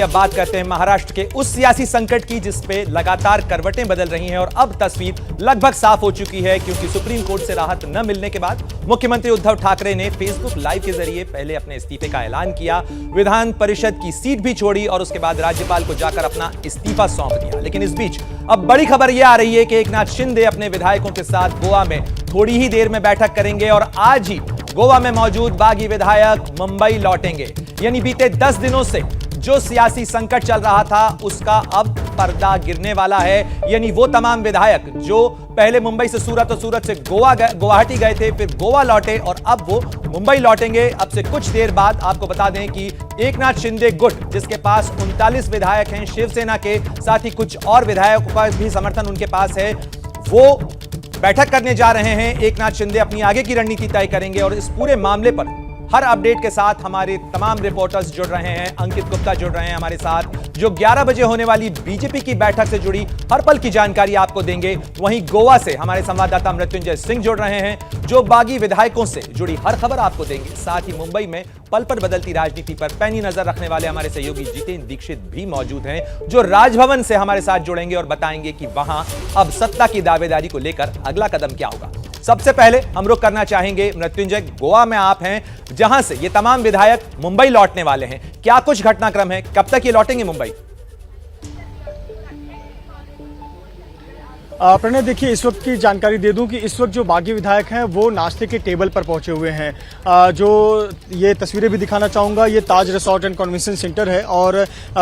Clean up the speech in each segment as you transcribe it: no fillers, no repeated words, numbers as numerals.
अब बात करते हैं महाराष्ट्र के उस सियासी संकट की जिसपे लगातार करवटें बदल रही हैं और अब तस्वीर लगभग साफ हो चुकी है, क्योंकि सुप्रीम कोर्ट से राहत न मिलने के बाद मुख्यमंत्री उद्धव ठाकरे ने फेसबुक लाइव के जरिए पहले अपने इस्तीफे का ऐलान किया, विधान परिषद की सीट भी छोड़ी और उसके बाद राज्यपाल को जाकर अपना इस्तीफा सौंप दिया। लेकिन इस बीच अब बड़ी खबर यह आ रही है कि एकनाथ शिंदे अपने विधायकों के साथ गोवा में थोड़ी ही देर में बैठक करेंगे और आज ही गोवा में मौजूद बागी विधायक मुंबई लौटेंगे। यानी बीते 10 दिनों से जो सियासी संकट चल रहा था उसका अब पर्दा गिरने वाला है। यानी वो तमाम विधायक जो पहले मुंबई से सूरत और सूरत से गुवाहाटी गए थे, फिर गोवा लौटे और अब वो मुंबई लौटेंगे। अब से कुछ देर बाद आपको बता दें कि एकनाथ शिंदे गुट, जिसके पास 39 विधायक हैं शिवसेना के, साथ ही कुछ और विधायकों का भी समर्थन उनके पास है, वो बैठक करने जा रहे हैं। एकनाथ शिंदे अपनी आगे की रणनीति तय करेंगे और इस पूरे मामले पर हर अपडेट के साथ हमारे तमाम रिपोर्टर्स जुड़ रहे हैं। अंकित गुप्ता जुड़ रहे हैं हमारे साथ, जो 11 बजे होने वाली बीजेपी की बैठक से जुड़ी हर पल की जानकारी आपको देंगे। वहीं गोवा से हमारे संवाददाता मृत्युंजय सिंह जुड़ रहे हैं, जो बागी विधायकों से जुड़ी हर खबर आपको देंगे। साथ ही मुंबई में पल पल बदलती राजनीति पर पैनी नजर रखने वाले हमारे सहयोगी जितेंद्र दीक्षित भी मौजूद हैं, जो राजभवन से हमारे साथ जुड़ेंगे और बताएंगे कि वहां अब सत्ता की दावेदारी को लेकर अगला कदम क्या होगा। सबसे पहले हम रुख करना चाहेंगे मृत्युंजय, गोवा में आप हैं, जहां से ये तमाम विधायक मुंबई लौटने वाले हैं। क्या कुछ घटनाक्रम है, कब तक ये लौटेंगे मुंबई? प्रणय, देखिए इस वक्त की जानकारी दे दूं कि इस वक्त जो बागी विधायक हैं वो नाश्ते के टेबल पर पहुंचे हुए हैं। जो ये तस्वीरें भी दिखाना चाहूंगा, ये ताज रिसोर्ट एंड कन्वेंशन सेंटर है और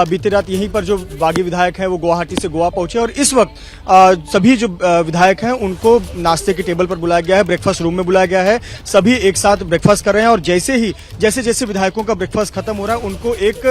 बीती रात यहीं पर जो बागी विधायक हैं वो गुवाहाटी से गोवा पहुंचे और इस वक्त सभी जो विधायक हैं उनको नाश्ते के टेबल पर बुलाया गया है, ब्रेकफास्ट रूम में बुलाया गया है। सभी एक साथ ब्रेकफास्ट कर रहे हैं और जैसे जैसे विधायकों का ब्रेकफास्ट खत्म हो रहा है उनको एक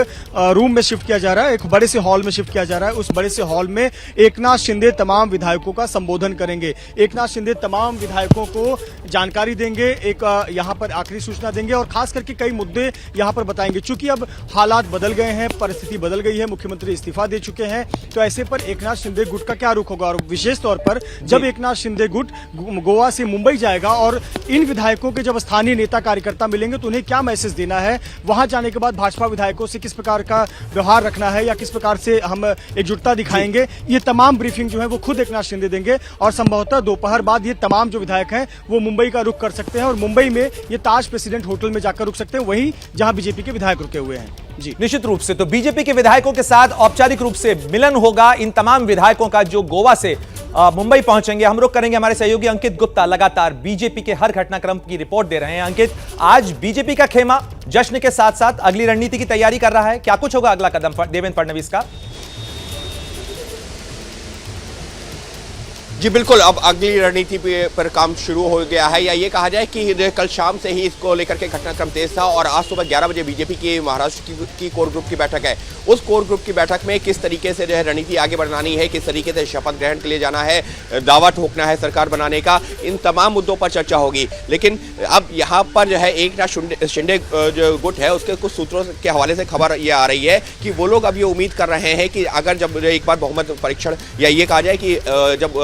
रूम में शिफ्ट किया जा रहा है, एक बड़े से हॉल में शिफ्ट किया जा रहा है। उस बड़े से हॉल में एकनाथ शिंदे तमाम विधायकों का संबोधन करेंगे। एकनाथ शिंदे तमाम विधायकों को जानकारी देंगे, एक यहां पर आखिरी सूचना देंगे और खास करके कई मुद्दे यहां पर बताएंगे। चूंकि अब हालात बदल गए हैं, परिस्थिति बदल गई है, मुख्यमंत्री इस्तीफा दे चुके हैं, तो ऐसे पर एकनाथ शिंदे गुट का क्या रुख होगा और विशेष तौर पर जब एकनाथ शिंदे गुट गोवा से मुंबई जाएगा और इन विधायकों के जब स्थानीय नेता कार्यकर्ता मिलेंगे तो उन्हें क्या मैसेज देना है, वहां जाने के बाद भाजपा विधायकों से किस प्रकार का व्यवहार रखना है या किस प्रकार से हम एकजुटता दिखाएंगे, ये तमाम ब्रीफिंग जो है वो खुद एकनाथ शिंदे देंगे। और संभवतः दोपहर बाद ये तमाम जो विधायक हैं वो मुंबई का रुख कर सकते हैं और मुंबई में ये ताज प्रेसिडेंट होटल में जाकर रुक सकते हैं, वहीं जहां बीजेपी के विधायक रुके हुए हैं। जी, निश्चित रूप से तो बीजेपी के विधायकों के साथ औपचारिक रूप से मिलन होगा इन तमाम विधायकों का जो गोवा से मुंबई पहुंचेंगे। हम रुख करेंगे हमारे सहयोगी अंकित गुप्ता, लगातार बीजेपी के हर घटनाक्रम की रिपोर्ट दे रहे हैं। अंकित, आज बीजेपी का खेमा जश्न के साथ साथ अगली रणनीति की तैयारी कर रहा है, क्या कुछ होगा अगला कदम देवेंद्र फडणवीस का? जी बिल्कुल, अब अगली रणनीति पर काम शुरू हो गया है, या ये कहा जाए कि कल शाम से ही इसको लेकर के घटनाक्रम तेज था और आज सुबह 11 बजे बीजेपी की महाराष्ट्र की कोर ग्रुप की बैठक है। उस कोर ग्रुप की बैठक में किस तरीके से जो है रणनीति आगे बढ़ानी है, किस तरीके से शपथ ग्रहण के लिए जाना है, दावा ठोकना है सरकार बनाने का, इन तमाम मुद्दों पर चर्चा होगी। लेकिन अब यहाँ पर जो है एकनाथ शिंदे जो गुट है उसके कुछ सूत्रों के हवाले से खबर ये आ रही है कि वो लोग अब ये उम्मीद कर रहे हैं कि अगर जब एक बार बहुमत परीक्षण, या ये कहा जाए कि जब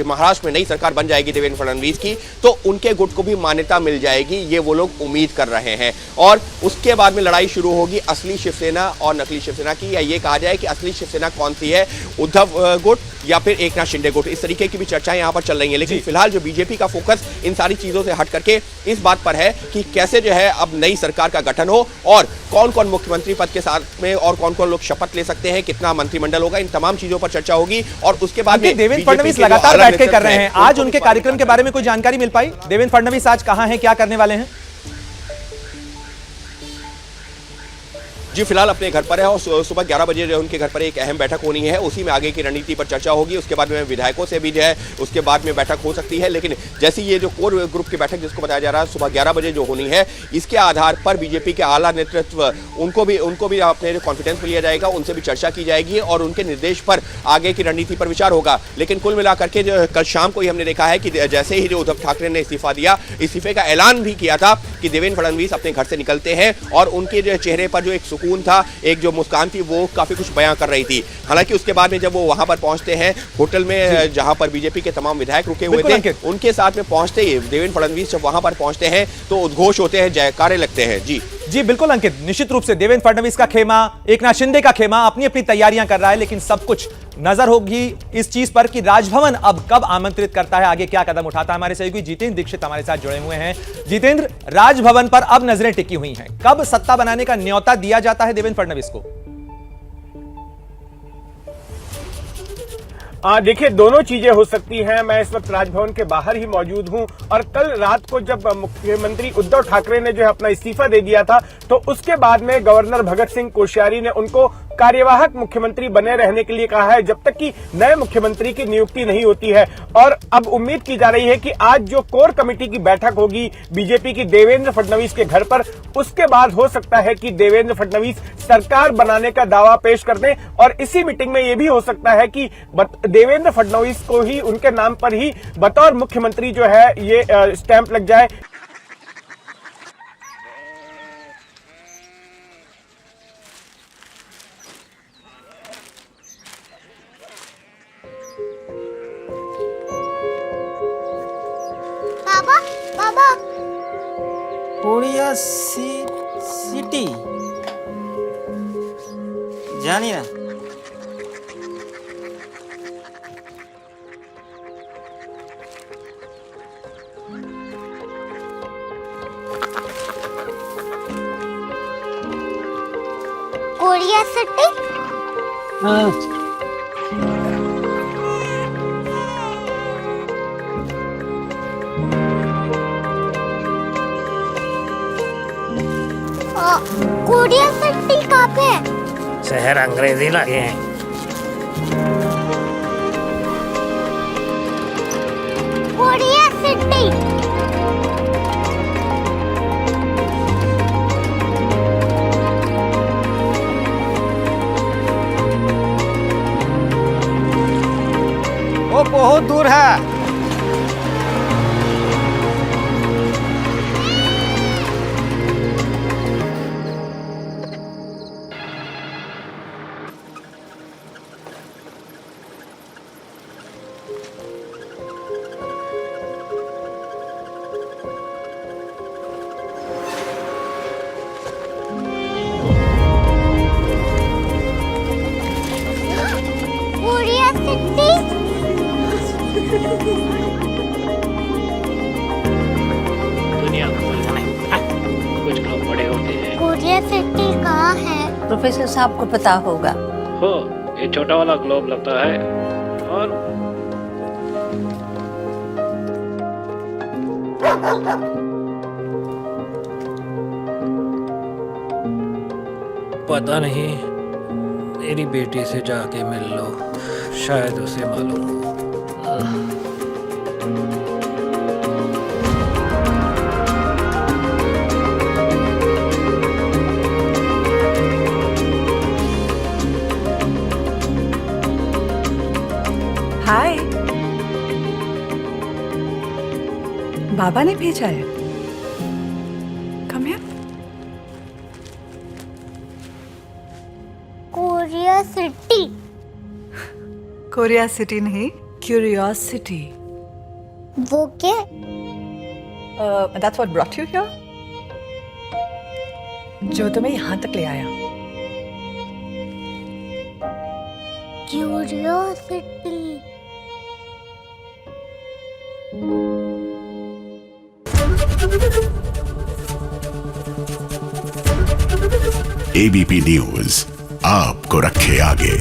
महाराष्ट्र में नई सरकार बन जाएगी देवेंद्र फडणवीस की, तो उनके गुट को भी मान्यता मिल जाएगी, ये वो लोग उम्मीद कर रहे हैं। और उसके बाद में लड़ाई शुरू होगी असली शिवसेना और नकली शिवसेना की, या ये कहा जाए कि असली शिवसेना कौन सी है, उद्धव गुट या फिर एकनाथ शिंदे गुट, इस तरीके की भी चर्चाएं यहाँ पर चल रही हैं। लेकिन फिलहाल जो बीजेपी का फोकस इन सारी चीजों से हट करके इस बात पर है कि कैसे जो है अब नई सरकार का गठन हो और कौन कौन मुख्यमंत्री पद के साथ में और कौन कौन लोग शपथ ले सकते हैं, कितना मंत्रिमंडल होगा, इन तमाम चीजों पर चर्चा होगी। और उसके बाद में देवेंद्र फडणवीस लगातार बैठकें कर रहे हैं, आज उनके कार्यक्रम के बारे में कोई जानकारी मिल पाई? देवेंद्र फडणवीस आज कहां हैं, क्या करने वाले हैं? जी फिलहाल अपने घर पर है और सुबह 11 बजे जो उनके घर पर एक अहम बैठक होनी है, उसी में आगे की रणनीति पर चर्चा होगी। उसके बाद में विधायकों से भी जो है उसके बाद में बैठक हो सकती है। लेकिन जैसे ये जो कोर ग्रुप की बैठक जिसको बताया जा रहा है सुबह 11 बजे जो होनी है, इसके आधार पर बीजेपी के आला नेतृत्व उनको भी अपने जो कॉन्फिडेंस में लिया जाएगा, उनसे भी चर्चा की जाएगी और उनके निर्देश पर आगे की रणनीति पर विचार होगा। लेकिन कुल मिलाकर के जो कल शाम को ही हमने देखा है कि जैसे ही जो उद्धव ठाकरे ने इस्तीफा दिया, इस्तीफे का ऐलान भी किया था कि देवेंद्र फडणवीस अपने घर से निकलते हैं और उनके जो चेहरे पर जो एक सुकून था, एक जो मुस्कान थी, वो काफी कुछ बयां कर रही थी। हालांकि उसके बाद में जब वो वहां पर पहुंचते हैं होटल में जहां पर बीजेपी के तमाम विधायक रुके हुए थे, उनके साथ में पहुंचते ही देवेंद्र फडणवीस जब वहां पर पहुंचते हैं तो उद्घोष होते हैं, जयकारे लगते हैं। जी जी बिल्कुल अंकित, निश्चित रूप से देवेंद्र फडणवीस का खेमा, एकनाथ शिंदे का खेमा अपनी अपनी तैयारियां कर रहा है, लेकिन सब कुछ नजर होगी इस चीज पर कि राजभवन अब कब आमंत्रित करता है, आगे क्या कदम उठाता है। हमारे सहयोगी जितेंद्र दीक्षित हमारे साथ जुड़े हुए हैं। जितेंद्र, राजभवन पर अब नजरें टिकी हुई हैं, कब सत्ता बनाने का न्योता दिया जाता है देवेंद्र फडणवीस को? देखिए, दोनों चीजें हो सकती हैं। मैं इस वक्त राजभवन के बाहर ही मौजूद हूं और कल रात को जब मुख्यमंत्री उद्धव ठाकरे ने जो है अपना इस्तीफा दे दिया था, तो उसके बाद में गवर्नर भगत सिंह कोश्यारी ने उनको कार्यवाहक मुख्यमंत्री बने रहने के लिए कहा है, जब तक कि नए मुख्यमंत्री की नियुक्ति नहीं होती है। और अब उम्मीद की जा रही है कि आज जो कोर कमेटी की बैठक होगी बीजेपी की देवेंद्र फडणवीस के घर पर, उसके बाद हो सकता है कि देवेंद्र फडणवीस सरकार बनाने का दावा पेश कर दें। और इसी मीटिंग में यह भी हो सकता है कि देवेंद्र फडणवीस को ही, उनके नाम पर ही बतौर मुख्यमंत्री जो है ये स्टैंप लग जाए। बाबा बाबा, कोरिया सिटी জানি না। Korea city. कोरिया सिटी कहाँ पे है? शहर अंग्रेजी लगे हैं। Korea city. वो बहुत दूर है। Korea city. दुनिया को कुछ लोग बड़े होते हैं। कोरिया सिटी कहाँ है? प्रोफेसर साहब को पता होगा। हो, ये छोटा वाला ग्लोब लगता है और पता नहीं, मेरी बेटी से जाके मिल लो, शायद उसे मालूम हो। हाय, बाबा ने भेजा है। Come here. Korea city. Korea city नहीं, क्यूरियोसिटी। वो क्या? That's what brought you here? जो तुम्हें यहाँ तक ले आया। क्यूरियोसिटी। एबीपी न्यूज आपको रखे आगे।